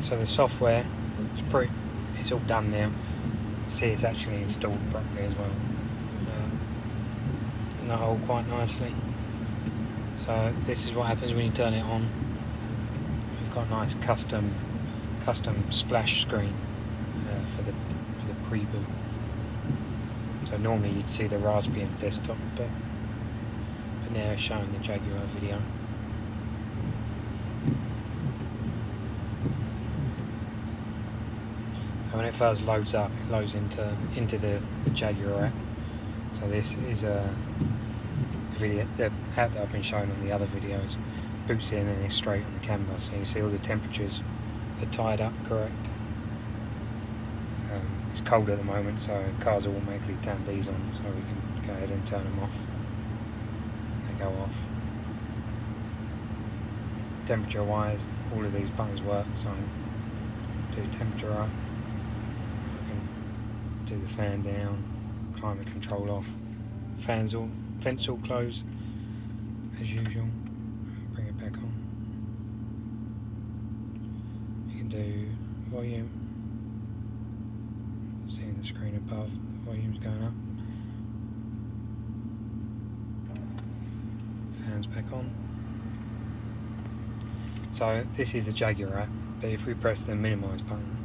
So the software it's all done now. See, it's actually installed properly as well. In the hole quite nicely. So this is what happens when you turn it on. We've got a nice custom splash screen for the pre-boot. So normally you'd see the Raspberry desktop, but now it's showing the Jaguar video. So when it first loads up, it loads into the Jaguar app. So this is a video, the app that I've been showing on the other videos. Boots in and it's straight on the canvas, so you can see all the temperatures are tied up correct. It's cold at the moment, so cars automatically turn these on, so we can go ahead and turn them off. They go off. Temperature wise, all of these buttons work, so I can do temperature up, I can do the fan down, climate control off, vents all closed as usual. Bring it back on. You can do volume. Seeing the screen above, the volume's going up. Fans back on. So this is the Jaguar app, but if we press the minimize button,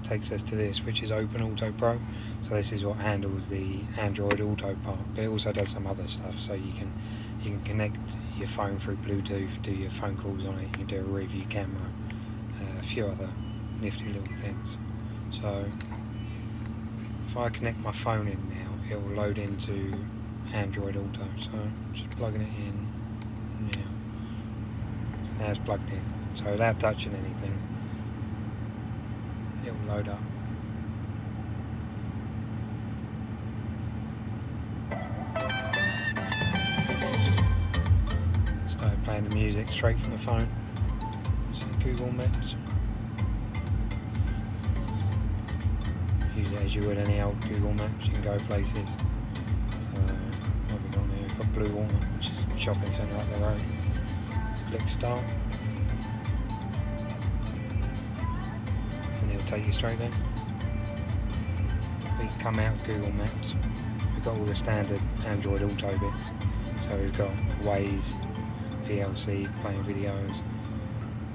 it takes us to this, which is Open Auto Pro. So this is what handles the Android Auto part, but it also does some other stuff. So you can connect your phone through Bluetooth, do your phone calls on it. You can do a rear view camera, a few other nifty little things. So if I connect my phone in now, it will load into Android Auto. So I'm just plugging it in now. So now it's plugged in. So without touching anything, it will load up. Started playing the music straight from the phone. So Google Maps. Use it as you would any old Google Maps, you can go places. So what have we got here? We've got Blue Water, which is a shopping centre up the road. Click start. And it'll take you straight there. We can come out of Google Maps. We've got all the standard Android Auto bits. So we've got Waze, VLC, playing videos,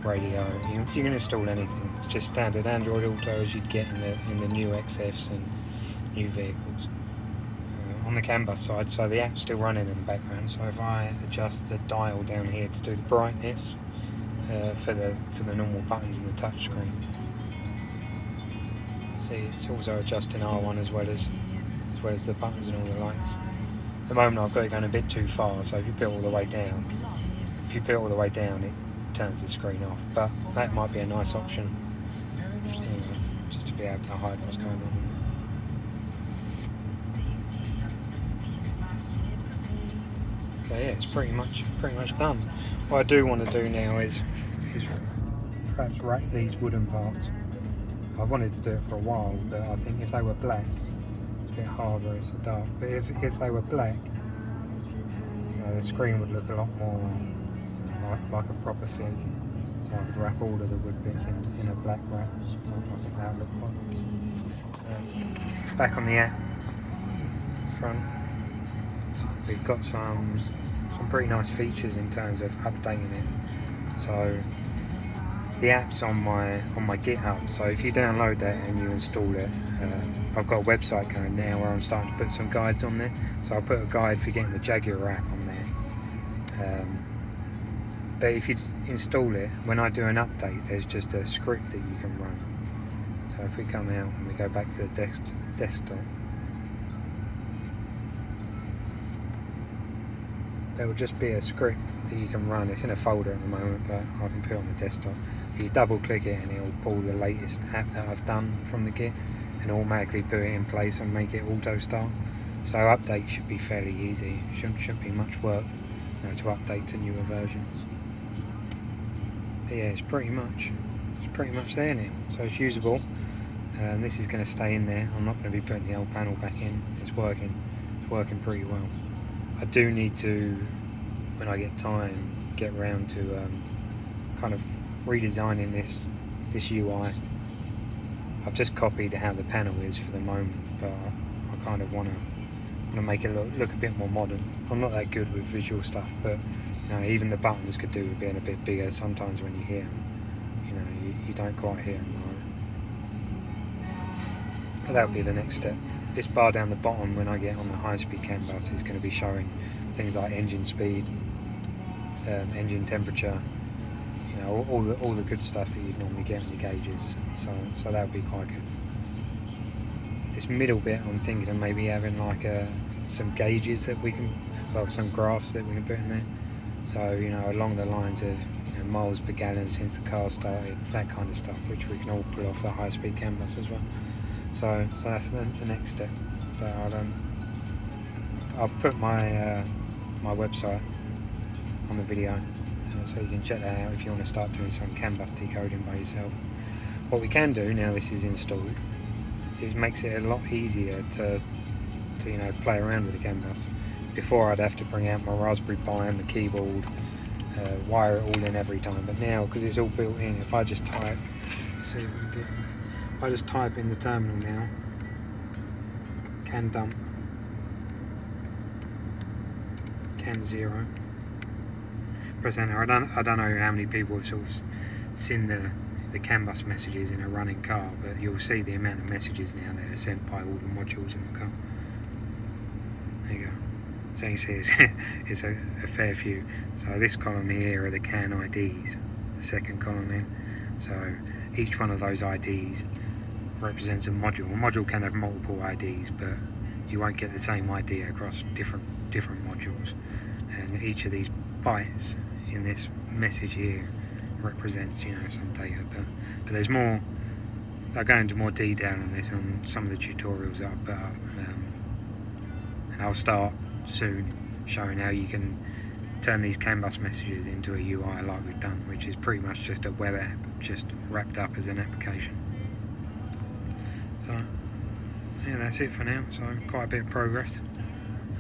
radio. You can install anything. It's just standard Android Auto as you'd get in the new XFs and new vehicles. On the canvas side, so the app's still running in the background. So if I adjust the dial down here to do the brightness for the normal buttons in the touch screen, see it's also adjusting R1 as well as the buttons and all the lights. At the moment I've got it going a bit too far, so if you put it all the way down, it turns the screen off, but that might be a nice option just to be able to hide what's going on. So yeah, it's pretty much done. What I do want to do now is perhaps rack these wooden parts. I've wanted to do it for a while, but I think if they were black, it's a bit harder, it's so dark. But if they were black, the screen would look a lot more like a proper thing. So I could wrap all of the wood bits in a black wrap. I think that would look quite. Back on the app front, we've got some pretty nice features in terms of updating it. So the app's on my GitHub. So if you download that and you install it, I've got a website going now where I'm starting to put some guides on there. So I'll put a guide for getting the Jaguar app on there. But if you install it, when I do an update, there's just a script that you can run. So if we come out and we go back to the desktop, there will just be a script that you can run. It's in a folder at the moment, but I can put it on the desktop. If you double click it and it will pull the latest app that I've done from the kit and automatically put it in place and make it auto start. So update should be fairly easy. Shouldn't be much work to update to newer versions. But yeah, it's pretty much there now. So it's usable. This is going to stay in there. I'm not going to be putting the old panel back in. It's working pretty well. I do need to, when I get time, get around to kind of redesigning this this UI. I've just copied how the panel is for the moment, but I kind of want to make it look a bit more modern. I'm not that good with visual stuff, but you know, even the buttons could do with being a bit bigger. Sometimes when you hear them, you know, you don't quite hear them right. But that'll be the next step. This bar down the bottom, when I get on the high-speed CAN bus, is going to be showing things like engine speed, engine temperature, you know, all the good stuff that you'd normally get on the gauges. So that would be quite good. This middle bit, I'm thinking of maybe having like some gauges that we can, well, some graphs that we can put in there. So, you know, along the lines of, you know, miles per gallon since the car started, that kind of stuff, which we can all pull off the high-speed CAN bus as well. So that's the next step. But I'll put my my website on the video, so you can check that out if you want to start doing some CAN bus decoding by yourself. What we can do now this is installed, is it makes it a lot easier to you know, play around with the CAN bus. Before I'd have to bring out my Raspberry Pi and the keyboard, wire it all in every time. But now, because it's all built in, if I just type, see if we can get, if I just type in the terminal now, CAN dump, CAN 0. Press enter. I don't know how many people have sort of seen the CAN bus messages in a running car, but you'll see the amount of messages now that are sent by all the modules in the car. There you go. So you can see it's a fair few. So this column here are the CAN IDs, the second column in. So each one of those IDs represents a module. A module can have multiple IDs, but you won't get the same ID across different modules. And each of these bytes in this message here represents, you know, some data. But there's more. I'll go into more detail on this on some of the tutorials that I've put up. And I'll start soon showing how you can turn these CAN bus messages into a UI like we've done, which is pretty much just a web app just wrapped up as an application. So yeah, that's it for now. So quite a bit of progress,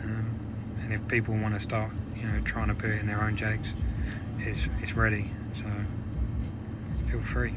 and if people want to start, you know, trying to put it in their own jags, it's ready, so feel free.